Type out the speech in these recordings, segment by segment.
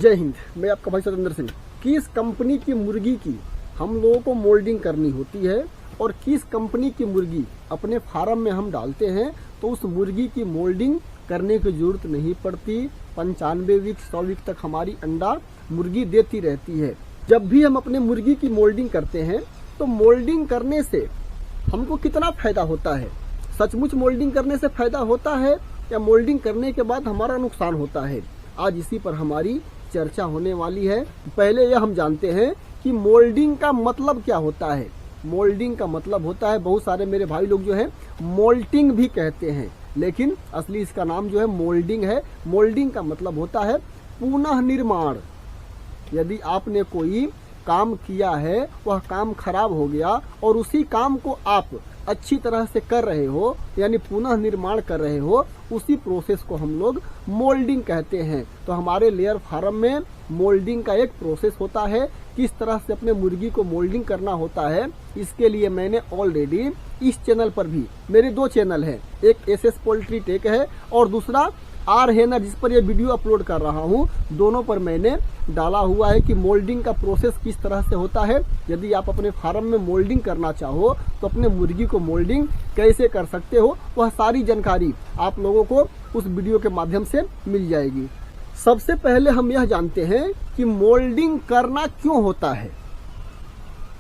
जय हिंद। मैं आपका भाई सतेंद्र सिंह। किस कंपनी की मुर्गी की हम लोगों को मोल्डिंग करनी होती है और किस कंपनी की मुर्गी अपने फार्म में हम डालते हैं तो उस मुर्गी की मोल्डिंग करने की जरूरत नहीं पड़ती। 95 वीक 100 वीक तक हमारी अंडा मुर्गी देती रहती है। जब भी हम अपने मुर्गी की मोल्डिंग करते हैं तो मोल्डिंग करने से हमको कितना फायदा होता है? सचमुच मोल्डिंग करने से फायदा होता है या मोल्डिंग करने के बाद हमारा नुकसान होता है? आज इसी पर हमारी चर्चा होने वाली है। पहले यह हम जानते हैं कि मोल्डिंग का मतलब क्या होता है। मोल्डिंग का मतलब होता है, बहुत सारे मेरे भाई लोग जो है मोल्टिंग भी कहते हैं, लेकिन असली इसका नाम जो है मोल्डिंग है। मोल्डिंग का मतलब होता है पुनः निर्माण। यदि आपने कोई काम किया है, वह काम खराब हो गया और उसी काम को आप अच्छी तरह से कर रहे हो, यानी पुनः निर्माण कर रहे हो, उसी प्रोसेस को हम लोग मोल्डिंग कहते हैं। तो हमारे लेयर फार्म में मोल्डिंग का एक प्रोसेस होता है। किस तरह से अपने मुर्गी को मोल्डिंग करना होता है, इसके लिए मैंने ऑलरेडी इस चैनल पर भी, मेरे 2 चैनल हैं, एक एसएस पोल्ट्री टेक है और दूसरा आर हेनर, जिस पर यह वीडियो अपलोड कर रहा हूं, दोनों पर मैंने डाला हुआ है कि मोल्डिंग का प्रोसेस किस तरह से होता है। यदि आप अपने फार्म में मोल्डिंग करना चाहो तो अपने मुर्गी को मोल्डिंग कैसे कर सकते हो, वह सारी जानकारी आप लोगों को उस वीडियो के माध्यम से मिल जाएगी। सबसे पहले हम यह जानते हैं कि मोल्डिंग करना क्यों होता है।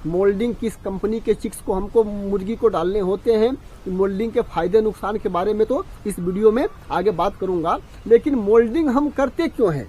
मोल्डिंग किस कंपनी के चिक्स को हमको मुर्गी को डालने होते हैं, मोल्डिंग के फायदे नुकसान के बारे में तो इस वीडियो में आगे बात करूंगा, लेकिन मोल्डिंग हम करते क्यों हैं,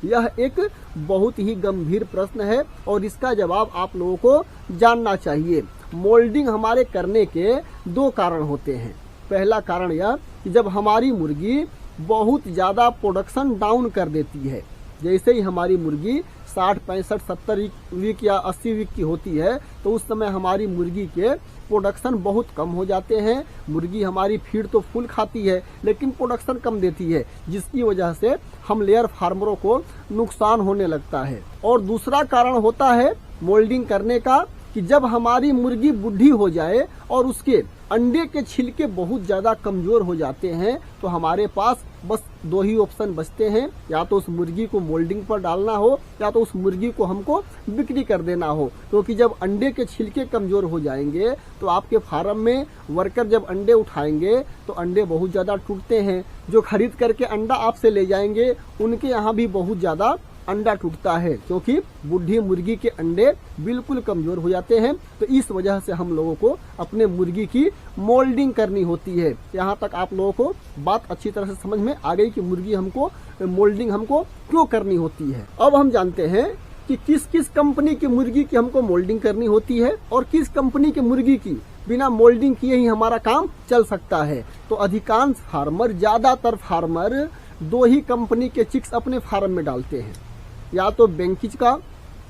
यह एक बहुत ही गंभीर प्रश्न है और इसका जवाब आप लोगों को जानना चाहिए। मोल्डिंग हमारे करने के 2 कारण होते हैं। पहला कारण यह कि जब हमारी मुर्गी बहुत ज्यादा प्रोडक्शन डाउन कर देती है, जैसे ही हमारी मुर्गी 60, 65, 70 वीक या 80 वीक की होती है तो उस समय हमारी मुर्गी के प्रोडक्शन बहुत कम हो जाते हैं। मुर्गी हमारी फीड तो फुल खाती है लेकिन प्रोडक्शन कम देती है, जिसकी वजह से हम लेयर फार्मरों को नुकसान होने लगता है। और दूसरा कारण होता है मोल्डिंग करने का कि जब हमारी मुर्गी बुढ़ी हो जाए और उसके अंडे के छिलके बहुत ज्यादा कमजोर हो जाते हैं तो हमारे पास बस 2 ही ऑप्शन बचते हैं, या तो उस मुर्गी को मोल्डिंग पर डालना हो या तो उस मुर्गी को हमको बिक्री कर देना हो। क्योंकि जब अंडे के छिलके कमजोर हो जाएंगे तो आपके फार्म में वर्कर जब अंडे उठाएंगे तो अंडे बहुत ज्यादा टूटते हैं। जो खरीद करके अंडा आपसे ले जाएंगे उनके यहाँ भी बहुत ज्यादा अंडा टूटता है, क्योंकि बुढ़ी मुर्गी के अंडे बिल्कुल कमजोर हो जाते हैं। तो इस वजह से हम लोगों को अपने मुर्गी की मोल्डिंग करनी होती है। यहाँ तक आप लोगों को बात अच्छी तरह से समझ में आ गई कि मुर्गी हमको मोल्डिंग हमको क्यों करनी होती है। अब हम जानते हैं कि किस किस कंपनी की मुर्गी की हमको मोल्डिंग करनी होती है और किस कंपनी की मुर्गी की बिना मोल्डिंग किए ही हमारा काम चल सकता है। तो अधिकांश फार्मर, ज्यादातर फार्मर 2 ही कंपनी के चिक्स अपने फार्म में डालते हैं, या तो बेंकिज का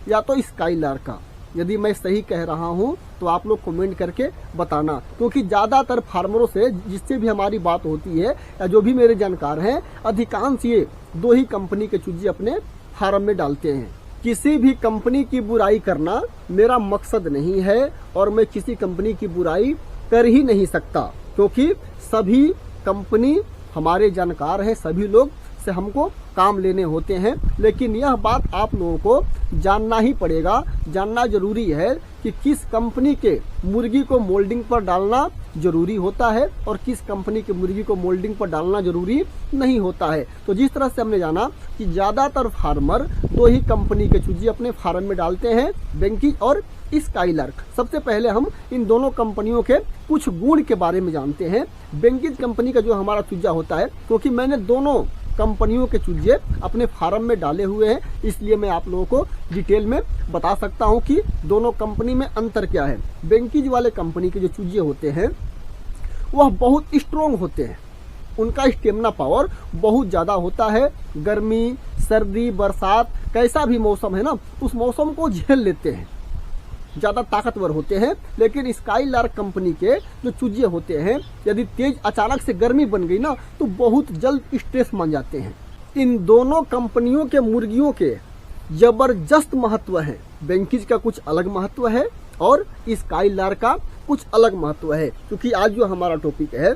या तो स्काईलार्क का। यदि मैं सही कह रहा हूं तो आप लोग कमेंट करके बताना, क्योंकि ज्यादातर फार्मरों से जिससे भी हमारी बात होती है या जो भी मेरे जानकार हैं, अधिकांश ये 2 ही कंपनी के चूजे अपने फार्म में डालते हैं। किसी भी कंपनी की बुराई करना मेरा मकसद नहीं है और मैं किसी कंपनी की बुराई कर ही नहीं सकता, क्योंकि सभी कंपनी हमारे जानकार हैं, सभी लोग से हमको काम लेने होते हैं। लेकिन यह बात आप लोगों को जानना ही पड़ेगा, जानना जरूरी है कि किस कंपनी के मुर्गी को मोल्डिंग पर डालना जरूरी होता है और किस कंपनी के मुर्गी को मोल्डिंग पर डालना जरूरी नहीं होता है। तो जिस तरह से हमने जाना कि ज्यादातर फार्मर 2 ही कंपनी के चूजे अपने फार्म में डालते हैं, बेंकिज और स्काईलार्क। सबसे पहले हम इन दोनों कंपनियों के कुछ गुण के बारे में जानते हैं। बेंकिज कंपनी का जो हमारा चूजा होता है, क्योंकि मैंने दोनों कंपनियों के चूजे अपने फार्म में डाले हुए हैं, इसलिए मैं आप लोगों को डिटेल में बता सकता हूं कि दोनों कंपनी में अंतर क्या है। बेंकिज वाले कंपनी के जो चूजे होते हैं वह बहुत स्ट्रोंग होते हैं, उनका स्टेमिना पावर बहुत ज्यादा होता है। गर्मी, सर्दी, बरसात, कैसा भी मौसम है ना, उस मौसम को झेल लेते हैं, ज्यादा ताकतवर होते हैं। लेकिन स्काईलार्क कंपनी के जो चूजे होते हैं, यदि तेज अचानक से गर्मी बन गई ना तो बहुत जल्द स्ट्रेस मान जाते हैं। इन दोनों कंपनियों के मुर्गियों के जबरदस्त महत्व है। बेंकिज का कुछ अलग महत्व है और स्काईलार्क का कुछ अलग महत्व है। क्योंकि आज जो हमारा टॉपिक है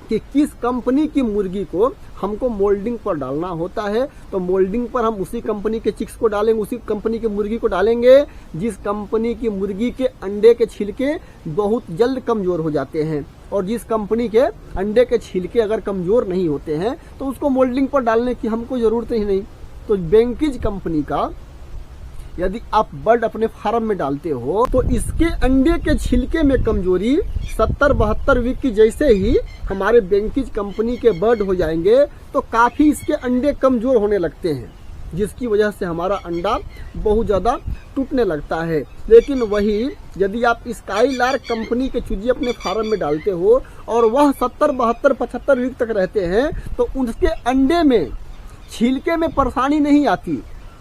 कि किस कंपनी की मुर्गी को हमको मोल्डिंग पर डालना होता है। तो मोल्डिंग पर हम उसी कंपनी के चिक्स को डालेंगे, उसी कंपनी की मुर्गी को डालेंगे जिस कंपनी की मुर्गी के अंडे के छिलके बहुत जल्द कमजोर हो जाते हैं। और जिस कंपनी के अंडे के छिलके अगर कमजोर नहीं होते हैं तो उसको मोल्डिंग पर डालने की हमको जरूरत ही नहीं। तो वेंकीज कंपनी का यदि आप बर्ड अपने फार्म में डालते हो तो इसके अंडे के छिलके में कमजोरी 70-72 वीक की जैसे ही हमारे वेंकीज कंपनी के बर्ड हो जाएंगे तो काफी इसके अंडे कमजोर होने लगते हैं, जिसकी वजह से हमारा अंडा बहुत ज्यादा टूटने लगता है। लेकिन वही यदि आप स्काईलार्क कंपनी के चूजे अपने फार्म में डालते हो और वह 70-72-75 वीक तक रहते हैं तो उसके अंडे में छिलके में परेशानी नहीं आती।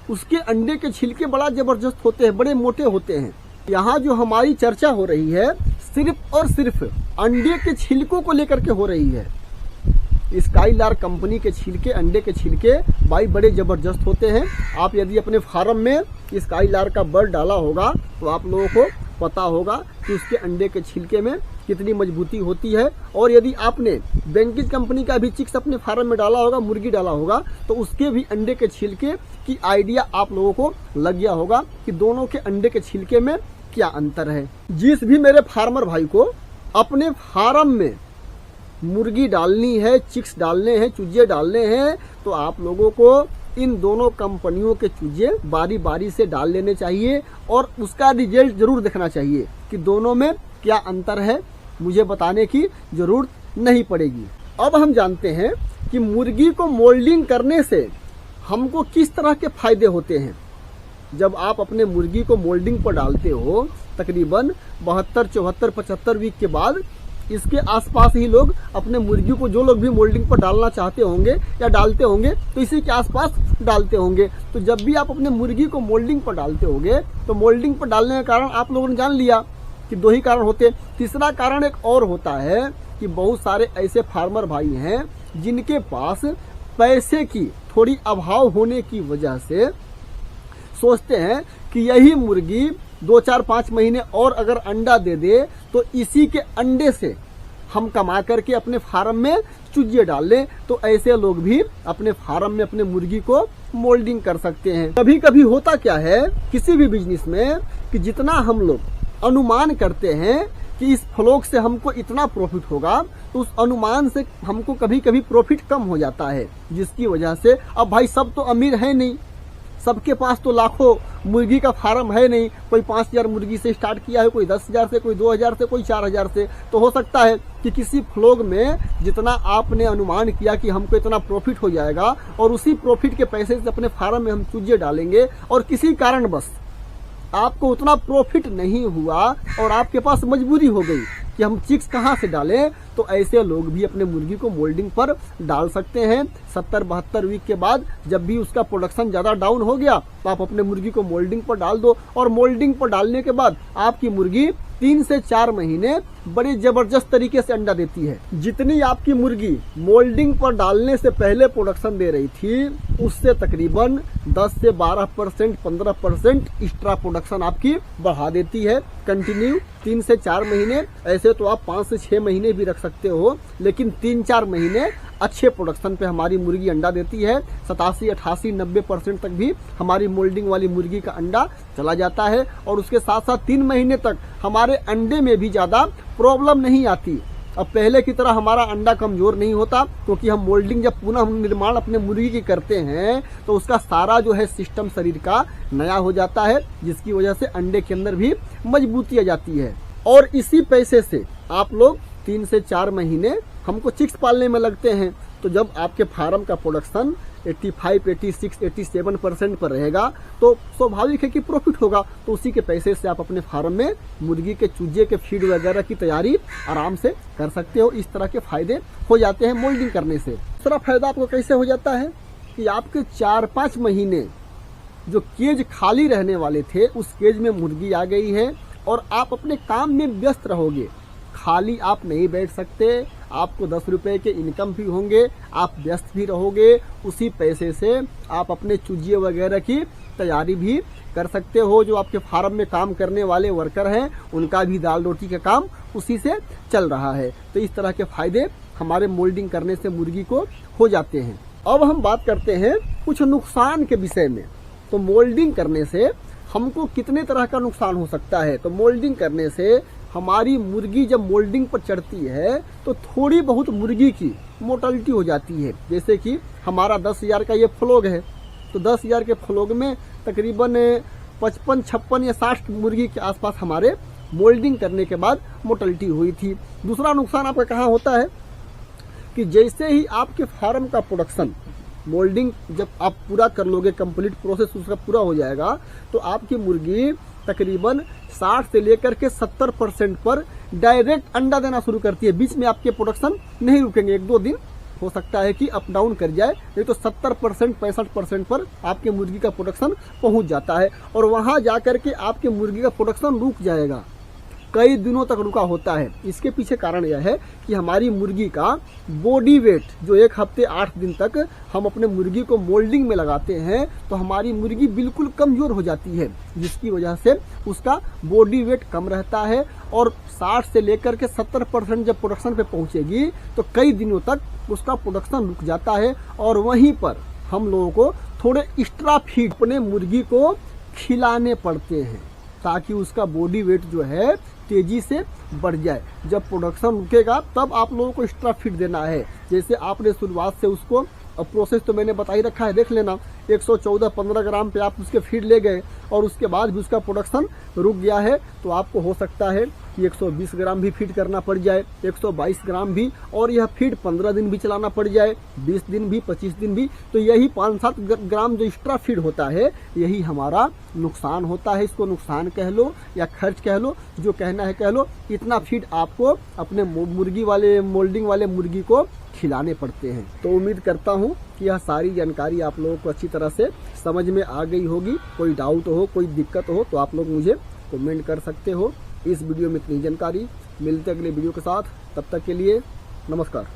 उसके अंडे के छिलके बड़ा जबरदस्त होते हैं, बड़े मोटे होते हैं। यहाँ जो हमारी चर्चा हो रही है सिर्फ और सिर्फ अंडे के छिलकों को लेकर के हो रही है। स्काईलार्क कंपनी के छिलके, अंडे के छिलके भाई बड़े जबरदस्त होते हैं। आप यदि अपने फार्म में स्काईलार्क का बर्ड डाला होगा तो आप लोगों को पता होगा कि उसके अंडे के छिलके में कितनी मजबूती होती है। और यदि आपने वेंकीज कंपनी का भी चिक्स अपने फार्म में डाला होगा, मुर्गी डाला होगा, तो उसके भी अंडे के छिलके की आइडिया आप लोगों को लग गया होगा कि दोनों के अंडे के छिलके में क्या अंतर है। जिस भी मेरे फार्मर भाई को अपने फार्म में मुर्गी डालनी है, चिक्स डालने हैं, चूजे डालने हैं, तो आप लोगों को इन दोनों कंपनियों के चूजे बारी बारी से डाल लेने चाहिए और उसका रिजल्ट जरूर देखना चाहिए कि दोनों में क्या अंतर है। मुझे बताने की जरूरत नहीं पड़ेगी। अब हम जानते हैं कि मुर्गी को मोल्डिंग करने से हमको किस तरह के फायदे होते हैं। जब आप अपने मुर्गी को मोल्डिंग पर डालते हो तकरीबन 72, 74, 75 वीक के बाद इसके आसपास ही लोग अपने मुर्गी को, जो लोग भी मोल्डिंग पर डालना चाहते होंगे या डालते होंगे तो इसी के आसपास डालते होंगे। तो जब भी आप अपने मुर्गी को मोल्डिंग पर डालते होंगे तो मोल्डिंग पर डालने का कारण आप लोगों ने जान लिया कि 2 ही कारण होते। तीसरा कारण एक और होता है कि बहुत सारे ऐसे फार्मर भाई हैं जिनके पास पैसे की थोड़ी अभाव होने की वजह से सोचते हैं कि यही मुर्गी 2, 4, 5 महीने और अगर अंडा दे दे तो इसी के अंडे से हम कमा करके अपने फार्म में चूजे डाल लें। तो ऐसे लोग भी अपने फार्म में अपने मुर्गी को मोल्डिंग कर सकते हैं। कभी कभी होता क्या है किसी भी बिजनेस में कि जितना हम लोग अनुमान करते हैं कि इस फ्लोक से हमको इतना प्रॉफिट होगा तो उस अनुमान से हमको कभी कभी प्रॉफिट कम हो जाता है, जिसकी वजह से अब भाई सब तो अमीर है नहीं, सबके पास तो लाखों मुर्गी का फार्म है नहीं। कोई 5000 मुर्गी से स्टार्ट किया है, कोई 10,000 से, कोई 2000 से, कोई 4000 से। तो हो सकता है कि किसी फ्लोग में जितना आपने अनुमान किया कि हमको इतना प्रॉफिट हो जाएगा और उसी प्रॉफिट के पैसे से अपने फार्म में हम चूजे डालेंगे और किसी कारणवश आपको उतना प्रॉफिट नहीं हुआ और आपके पास मजबूरी हो गई कि हम चिक्स कहाँ से डालें। तो ऐसे लोग भी अपने मुर्गी को मोल्डिंग पर डाल सकते हैं। 70-72 वीक के बाद जब भी उसका प्रोडक्शन ज्यादा डाउन हो गया तो आप अपने मुर्गी को मोल्डिंग पर डाल दो और मोल्डिंग पर डालने के बाद आपकी मुर्गी 3 से 4 महीने बड़े जबरदस्त तरीके से अंडा देती है। जितनी आपकी मुर्गी मोल्डिंग पर डालने से पहले प्रोडक्शन दे रही थी उससे तकरीबन 10 से 12%, 15% एक्स्ट्रा प्रोडक्शन आपकी बढ़ा देती है। कंटिन्यू 3 से 4 महीने, ऐसे तो आप 5 से 6 महीने भी रख सकते हो, लेकिन 3-4 महीने अच्छे प्रोडक्शन पे हमारी मुर्गी अंडा देती है। 87, 88, 90% तक भी हमारी मोल्डिंग वाली मुर्गी का अंडा चला जाता है और उसके साथ साथ 3 महीने तक हमारे अंडे में भी ज्यादा प्रॉब्लम नहीं आती। अब पहले की तरह हमारा अंडा कमजोर नहीं होता क्योंकि हम मोल्डिंग जब पुनः हम निर्माण अपने मुर्गी की करते हैं तो उसका सारा जो है सिस्टम शरीर का नया हो जाता है, जिसकी वजह से अंडे के अंदर भी मजबूती आ जाती है। और इसी पैसे से आप लोग 3 से 4 महीने हमको चिक्स पालने में लगते हैं। तो जब आपके फार्म का प्रोडक्शन 85, 86, 87% पर रहेगा तो स्वाभाविक है कि प्रॉफिट होगा। तो उसी के पैसे से आप अपने फार्म में मुर्गी के चूजे के फीड वगैरह की तैयारी आराम से कर सकते हो। इस तरह के फायदे हो जाते हैं मोल्डिंग करने से। दूसरा फायदा आपको कैसे हो जाता है कि आपके 4-5 महीने जो केज खाली रहने वाले थे उस केज में मुर्गी आ गई है और आप अपने काम में व्यस्त रहोगे। खाली आप नहीं बैठ सकते, आपको 10 रुपए के इनकम भी होंगे, आप व्यस्त भी रहोगे। उसी पैसे से आप अपने चूजे वगैरह की तैयारी भी कर सकते हो। जो आपके फार्म में काम करने वाले वर्कर हैं उनका भी दाल रोटी का काम उसी से चल रहा है। तो इस तरह के फायदे हमारे मोल्डिंग करने से मुर्गी को हो जाते हैं। अब हम बात करते हैं कुछ नुकसान के विषय में। तो मोल्डिंग करने से हमको कितने तरह का नुकसान हो सकता है। तो मोल्डिंग करने से हमारी मुर्गी जब मोल्डिंग पर चढ़ती है तो थोड़ी बहुत मुर्गी की मोर्टेलिटी हो जाती है। जैसे कि हमारा 10,000 का ये फ्लॉग है, तो 10,000 के फ्लॉग में तकरीबन 55, 56 या 60 मुर्गी के आसपास हमारे मोल्डिंग करने के बाद मोर्टेलिटी हुई थी। दूसरा नुकसान आपका कहाँ होता है कि जैसे ही आपके फार्म का प्रोडक्शन मोल्डिंग जब आप पूरा कर लोगे, कंप्लीट प्रोसेस उसका पूरा हो जाएगा, तो आपकी मुर्गी तकरीबन 60 से लेकर के 70% पर डायरेक्ट अंडा देना शुरू करती है। बीच में आपके प्रोडक्शन नहीं रुकेंगे, 1-2 दिन हो सकता है कि अप डाउन कर जाए, नहीं तो 70%, 65% पर आपके मुर्गी का प्रोडक्शन पहुंच जाता है और वहां जाकर के आपके मुर्गी का प्रोडक्शन रुक जाएगा, कई दिनों तक रुका होता है। इसके पीछे कारण यह है कि हमारी मुर्गी का बॉडी वेट जो 1 हफ्ते 8 दिन तक हम अपने मुर्गी को मोल्डिंग में लगाते हैं, तो हमारी मुर्गी बिल्कुल कमजोर हो जाती है, जिसकी वजह से उसका बॉडी वेट कम रहता है और 60 से लेकर के 70% जब प्रोडक्शन पे पहुंचेगी तो कई दिनों तक उसका प्रोडक्शन रुक जाता है। और वहीं पर हम लोगों को थोड़े एक्स्ट्रा फीड अपने मुर्गी को खिलाने पड़ते हैं ताकि उसका बॉडी वेट जो है तेजी से बढ़ जाए। जब प्रोडक्शन रुकेगा तब आप लोगों को एक्स्ट्रा फीड देना है। जैसे आपने शुरुआत से उसको, अब प्रोसेस तो मैंने बता ही रखा है, देख लेना, 114-15 ग्राम पे आप उसके फीड ले गए और उसके बाद भी उसका प्रोडक्शन रुक गया है, तो आपको हो सकता है कि 120 ग्राम भी फीड करना पड़ जाए, 122 ग्राम भी, और यह फीड 15 दिन भी चलाना पड़ जाए, 20 दिन भी, 25 दिन भी। तो यही 5-7 ग्राम जो एक्स्ट्रा फीड होता है, यही हमारा नुकसान होता है। इसको नुकसान कह लो या खर्च कह लो, जो कहना है कह लो। इतना फीड आपको अपने मुर्गी वाले, मोल्डिंग वाले मुर्गी को खिलाने पड़ते हैं। तो उम्मीद करता हूँ कि यह सारी जानकारी आप लोगों को अच्छी तरह से समझ में आ गई होगी। कोई डाउट हो, कोई दिक्कत हो तो आप लोग मुझे कमेंट कर सकते हो। इस वीडियो में इतनी जानकारी, मिलते अगले वीडियो के साथ, तब तक के लिए नमस्कार।